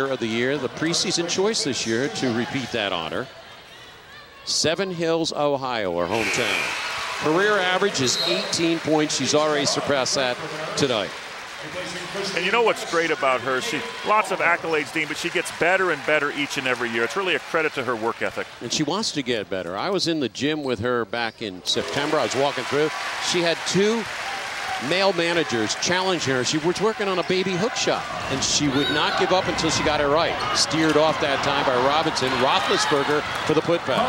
of the year, the preseason choice this year to repeat that honor. Seven Hills, Ohio, her hometown. Career average is 18 points. She's already surpassed that tonight. And you know what's great about her? She lots of accolades, Dean, but she gets better and better each and every year. It's really a credit to her work ethic. And she wants to get better. I was in the gym with her back in September. I was walking through. She had two male managers challenging her. She was working on a baby hook shot, and she would not give up until she got it right. Steered off that time by Robinson. Roethlisberger for the putback.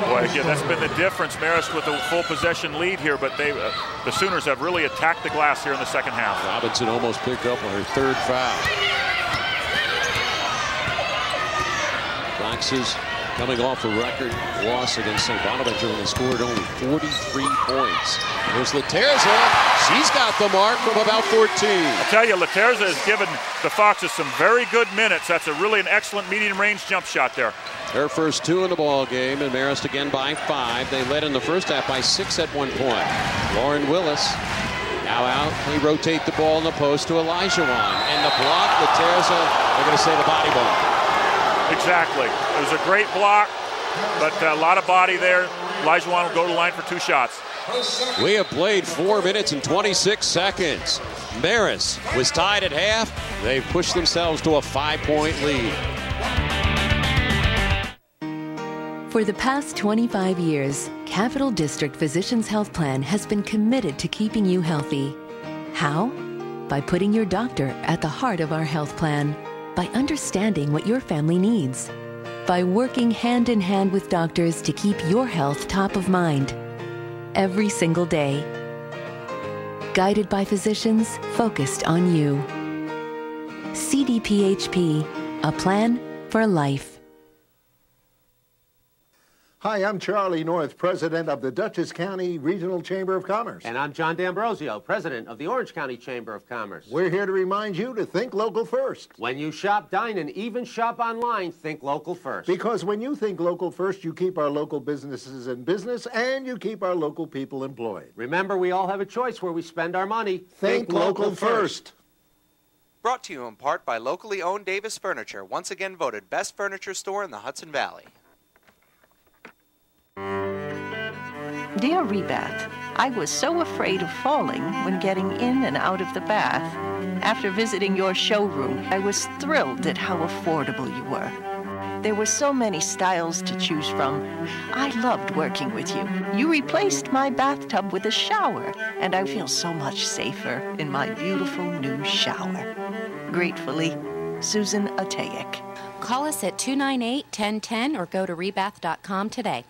Boy, again, that's been the difference. Marist with a full possession lead here, but the Sooners have really attacked the glass here in the second half. Robinson almost picked up on her third foul. Foxes coming off a record loss against St. Bonaventure when they scored only 43 points. Here's Laterza. She's got the mark from about 14. I tell you, Laterza has given the Foxes some very good minutes. That's really an excellent medium-range jump shot there. Her first two in the ball game, and Marist again by 5. They led in the first half by 6 at one point. Lauren Willis now out. They rotate the ball in the post to Elijah Wan. And the block, Laterza, they're going to say the body ball. Exactly. It was a great block, but a lot of body there. Elijah Wan will go to the line for 2 shots. We have played 4 minutes and 26 seconds. Marist was tied at half. They've pushed themselves to a 5-point lead. For the past 25 years, Capital District Physicians Health Plan has been committed to keeping you healthy. How? By putting your doctor at the heart of our health plan. By understanding what your family needs. By working hand in hand with doctors to keep your health top of mind. Every single day. Guided by physicians focused on you. CDPHP, a plan for life. Hi, I'm Charlie North, president of the Dutchess County Regional Chamber of Commerce. And I'm John D'Ambrosio, president of the Orange County Chamber of Commerce. We're here to remind you to think local first. When you shop, dine, and even shop online, think local first. Because when you think local first, you keep our local businesses in business and you keep our local people employed. Remember, we all have a choice where we spend our money. Think local first. Brought to you in part by locally owned Davis Furniture, once again voted best furniture store in the Hudson Valley. Dear Rebath, I was so afraid of falling when getting in and out of the bath. After visiting your showroom, I was thrilled at how affordable you were. There were so many styles to choose from. I loved working with you. You replaced my bathtub with a shower, and I feel so much safer in my beautiful new shower. Gratefully, Susan Atayek. Call us at 298-1010 or go to rebath.com today.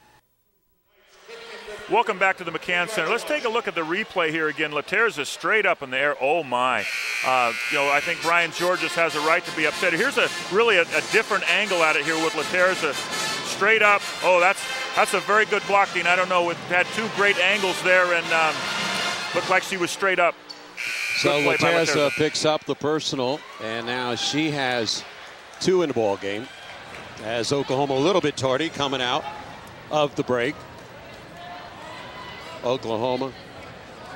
Welcome back to the McCann Center. Let's take a look at the replay here again. Laterza straight up in the air. Oh, my. I think Brian Georges has a right to be upset. Here's really a different angle at it here with Laterza. Straight up. Oh, that's a very good block, Dean. I don't know. It had 2 great angles there and looked like she was straight up. So Laterza picks up the personal, and now she has 2 in the ball game. As Oklahoma a little bit tardy coming out of the break. Oklahoma,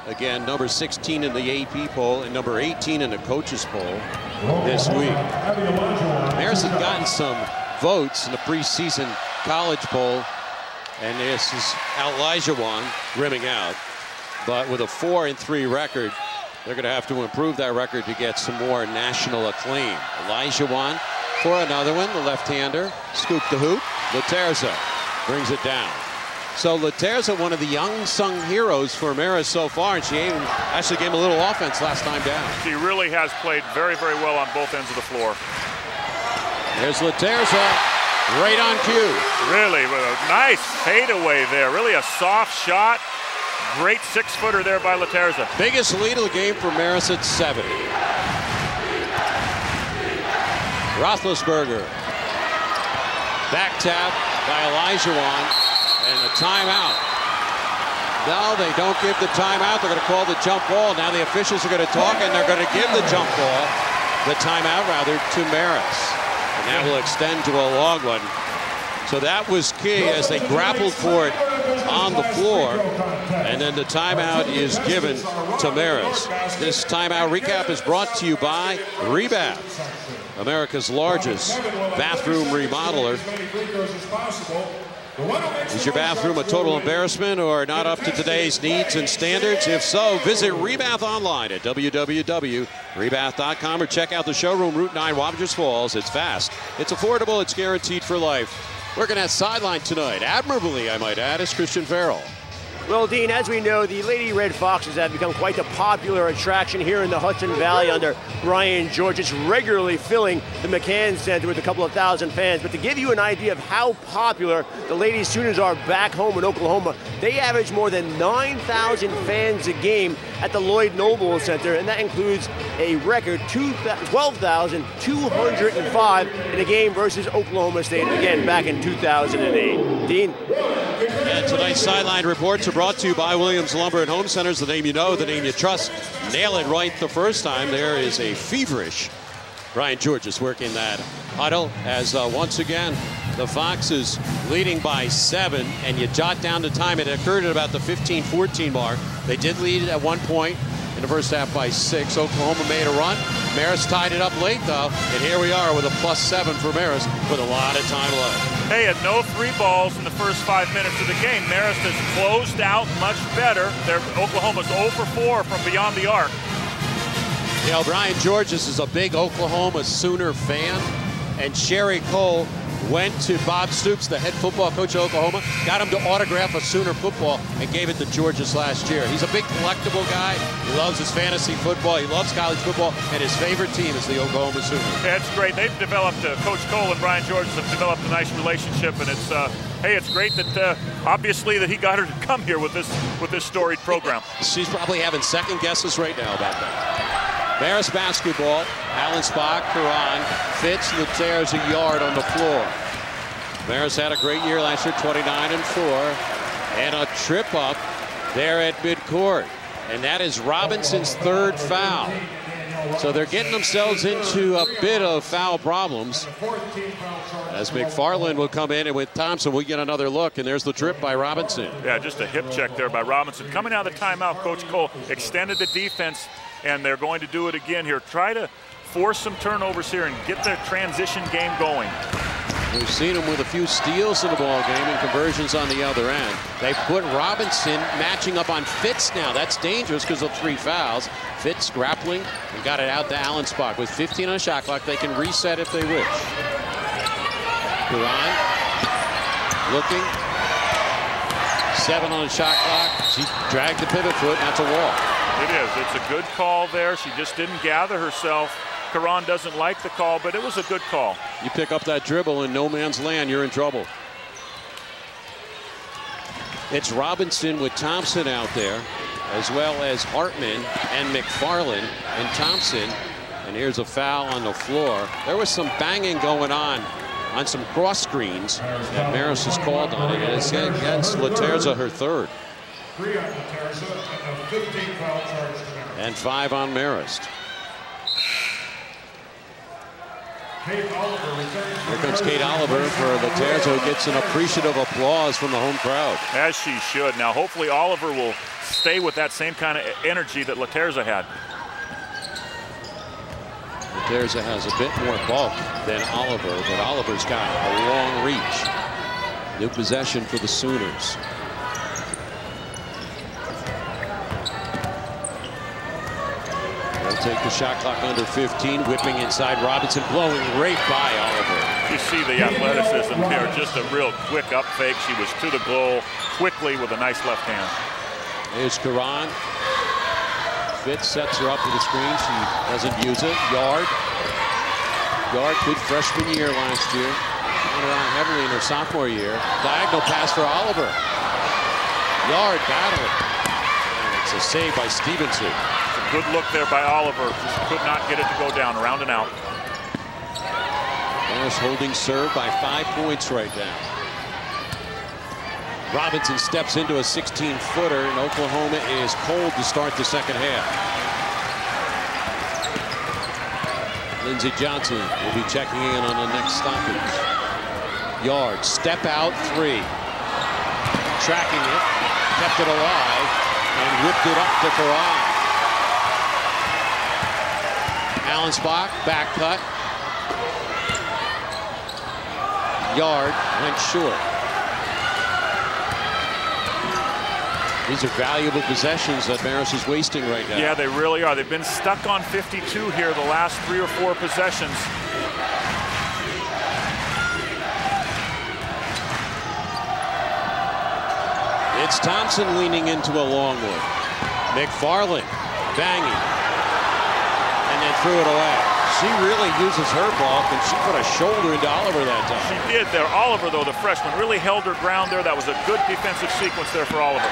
again, number 16 in the AP poll and number 18 in the coaches poll this week. Marist had gotten some votes in the preseason college poll, and this is Elijah Wan rimming out. But with a 4-3 record, they're going to have to improve that record to get some more national acclaim. Elijah Wan for another one, the left-hander, scooped the hoop. Laterza brings it down. So Laterza, one of the young-sung heroes for Marist so far, and she actually gave him a little offense last time down. She really has played very, very well on both ends of the floor. There's Laterza, right on cue. Really, with a nice fadeaway there. Really a soft shot. Great 6-footer there by Laterza. Biggest lead of the game for Marist at 7. Roethlisberger. Back tap by Elijah Wan. And a timeout. No, they don't give the timeout. They're going to call the jump ball. Now the officials are going to talk, and they're going to give the jump ball, the timeout rather, to Marist. And that will extend to a long one. So that was key as they grappled for it on the floor. And then the timeout is given to Marist. This timeout recap is brought to you by Rebath, America's largest bathroom remodeler. Is your bathroom a total embarrassment or not up to today's needs and standards? If so, visit Rebath online at www.rebath.com or check out the showroom, Route 9, Wappingers Falls. It's fast, it's affordable, it's guaranteed for life. Working at sideline tonight, admirably, I might add, is Christian Farrell. Well, Dean, as we know, the Lady Red Foxes have become quite the popular attraction here in the Hudson Valley under Brian George. It's regularly filling the McCann Center with a couple of thousand fans. But to give you an idea of how popular the Lady Sooners are back home in Oklahoma, they average more than 9,000 fans a game at the Lloyd Noble Center, and that includes a record 12,205 in a game versus Oklahoma State, again, back in 2008. Dean? And tonight's sideline reports are brought to you by Williams Lumber and Home Centers, the name you know, the name you trust. Nail it right the first time. There is a feverish Brian George is working that huddle as once again the Foxes leading by 7, and you jot down the time. It occurred at about the 15-14 mark. They did lead at one point in the first half by 6. Oklahoma made a run. Marist tied it up late, though, and here we are with a +7 for Marist with a lot of time left. Hey, had no 3 balls in the first 5 minutes of the game. Marist has closed out much better. Oklahoma's 0 for 4 from beyond the arc. You know, Brian Georges is a big Oklahoma Sooner fan, and Sherry Cole went to Bob Stoops, the head football coach of Oklahoma, got him to autograph a Sooner football and gave it to Georges last year. He's a big collectible guy. He loves his fantasy football. He loves college football, and his favorite team is the Oklahoma Sooners. Yeah, it's great. They've developed, Coach Cole and Brian Georges have developed a nice relationship, and it's, hey, it's great that obviously that he got her to come here with this storied program. She's probably having second guesses right now about that. Marist basketball. Allen Spock, Karan, Fitz, Letaire's a yard on the floor. Marist had a great year last year, 29-4, and a trip up there at midcourt. And that is Robinson's 3rd foul. So they're getting themselves into a bit of foul problems. As McFarland will come in, and with Thompson, we'll get another look. And there's the trip by Robinson. Yeah, just a hip check there by Robinson. Coming out of the timeout, Coach Cole extended the defense, and they're going to do it again here. Try to force some turnovers here and get their transition game going. We've seen them with a few steals in the ball game and conversions on the other end. They put Robinson matching up on Fitz now. That's dangerous because of 3 fouls. Fitz grappling and got it out to Allen Spock. With 15 on the shot clock, they can reset if they wish. Karan looking. 7 on the shot clock. She dragged the pivot foot, and that's a walk. It is. It's a good call there. She just didn't gather herself. Karan doesn't like the call, but it was a good call. You pick up that dribble in no man's land, you're in trouble. It's Robinson with Thompson out there, as well as Hartman and McFarland and Thompson. And here's a foul on the floor. There was some banging going on some cross screens that Marist has called on it. And it's against Letaire's, her 3rd. 3 on Letaire's and a 15 foul charge to Marist. And 5 on Marist. Here comes Kate Oliver for Letaire's, who gets an appreciative applause from the home crowd. As she should. Now, hopefully Oliver will stay with that same kind of energy that Letaire's had. Letaire's has a bit more bulk than Oliver, but Oliver's got a long reach. New possession for the Sooners. They'll take the shot clock under 15, whipping inside Robinson, blowing right by Oliver. You see the athleticism here, just a real quick up fake. She was to the goal quickly with a nice left hand. Here's Karan. Fitz sets her up with a screen. She doesn't use it. Yard, good freshman year last year. Went around heavily in her sophomore year. Diagonal pass for Oliver. Yard battling. And it's a save by Stevenson. Good look there by Oliver. Just could not get it to go down. Around and out. Marist holding serve by 5 points right now. Robinson steps into a 16-footer, and Oklahoma is cold to start the second half. Lindsey Johnson will be checking in on the next stoppage. Yard, step out 3. tracking it, kept it alive, and whipped it up to Farah. Allensbach, back cut. Yard went short. These are valuable possessions that Marist is wasting right now. Yeah, they really are. They've been stuck on 52 here the last 3 or 4 possessions. It's Thompson leaning into a long one. McFarland banging. And then threw it away. She really uses her ball, and she put a shoulder into Oliver that time. She did there. Oliver, though, the freshman, really held her ground there. That was a good defensive sequence there for Oliver.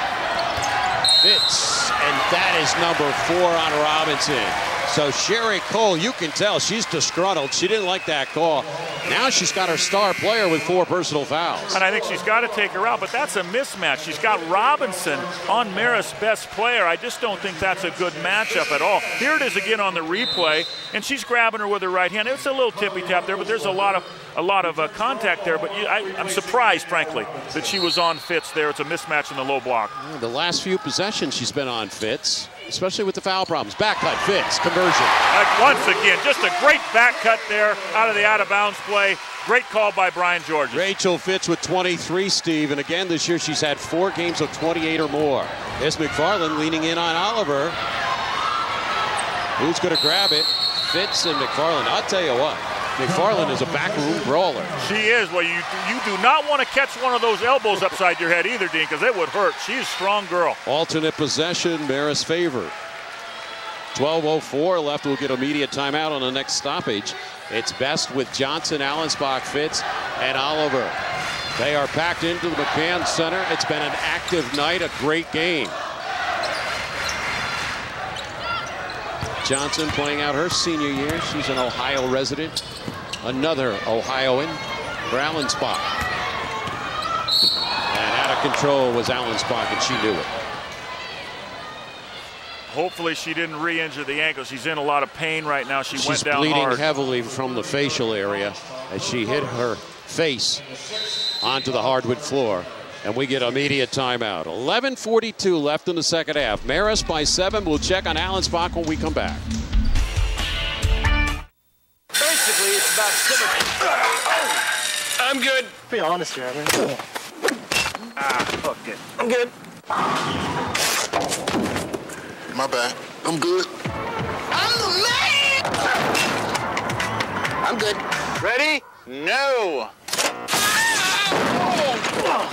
Fitz, and that is number 4 on Robinson. So Sherry Cole, you can tell she's disgruntled. She didn't like that call. Now she's got her star player with 4 personal fouls. And I think she's got to take her out, but that's a mismatch. She's got Robinson on Marist's best player. I just don't think that's a good matchup at all. Here it is again on the replay, and she's grabbing her with her right hand. It's a little tippy-tap there, but there's a lot of contact there. But I'm surprised, frankly, that she was on Fitz there. It's a mismatch in the low block. Yeah, the last few possessions she's been on Fitz, especially with the foul problems. Back cut, Fitz, conversion. Once again, just a great back cut there out of the out-of-bounds play. Great call by Brian George. Rachele Fitz with 23, Steve. And again, this year she's had 4 games of 28 or more. There's McFarland leaning in on Oliver. Who's going to grab it? Fitz and McFarland. I'll tell you what. McFarland is a backroom brawler. She is. Well, you do not want to catch one of those elbows upside your head either, Dean, because it would hurt. She's a strong girl. Alternate possession, Marist favor. 12:04 left. We'll get immediate timeout on the next stoppage. It's Best with Johnson, Allensbach, Fitz, and Oliver. They are packed into the McMahon Center. It's been an active night, a great game. Johnson playing out her senior year. She's an Ohio resident. Another Ohioan for Allensbach. And out of control was Allensbach, and she knew it. Hopefully she didn't re-injure the ankle. She's in a lot of pain right now. She's went down bleeding hard. Heavily from the facial area as she hit her face onto the hardwood floor. And we get immediate timeout. 11:42 left in the second half. Marist by 7. We'll check on Allensbach when we come back. Basically, it's about symmetry. I'm good. Be honest here, man. Fuck it. I'm good. My bad. I'm good. I'm the man! I'm good. Ready? No.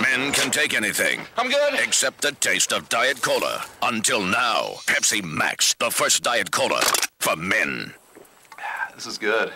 Men can take anything. I'm good. Except the taste of Diet Cola. Until now, Pepsi Max, the first Diet Cola for men. This is good.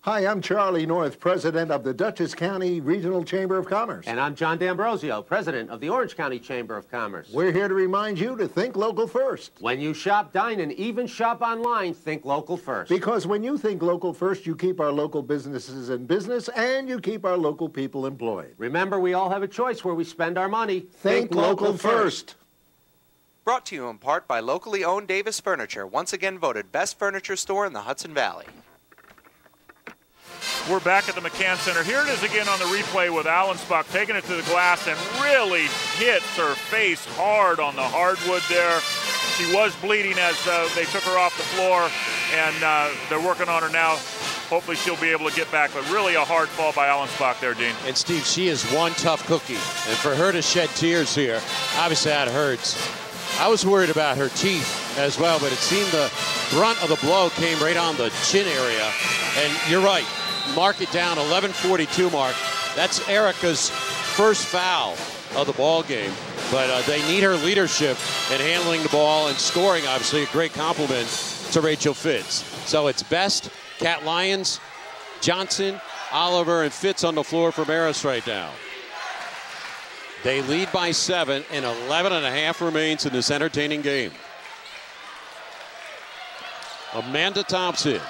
Hi, I'm Charlie North, president of the Dutchess County Regional Chamber of Commerce. And I'm John D'Ambrosio, president of the Orange County Chamber of Commerce. We're here to remind you to think local first. When you shop, dine, and even shop online, think local first. Because when you think local first, you keep our local businesses in business and you keep our local people employed. Remember, we all have a choice where we spend our money. Think local first. Brought to you in part by locally owned Davis Furniture, once again voted best furniture store in the Hudson Valley. We're back at the McCann Center. Here it is again on the replay with Allensbach taking it to the glass and really hits her face hard on the hardwood there. She was bleeding as they took her off the floor, and they're working on her now. Hopefully she'll be able to get back, but really a hard fall by Allensbach there, Dean. And Steve, she is one tough cookie. And for her to shed tears here, obviously that hurts. I was worried about her teeth as well, but it seemed the brunt of the blow came right on the chin area. And you're right. Mark it down, 11:42 mark. That's Erica's first foul of the ball game. But they need her leadership in handling the ball and scoring, obviously, a great compliment to Rachele Fitz. So it's Best, Cat Lyons, Johnson, Oliver, and Fitz on the floor for Marist right now. They lead by 7, and 11.5 remains in this entertaining game. Amanda Thompson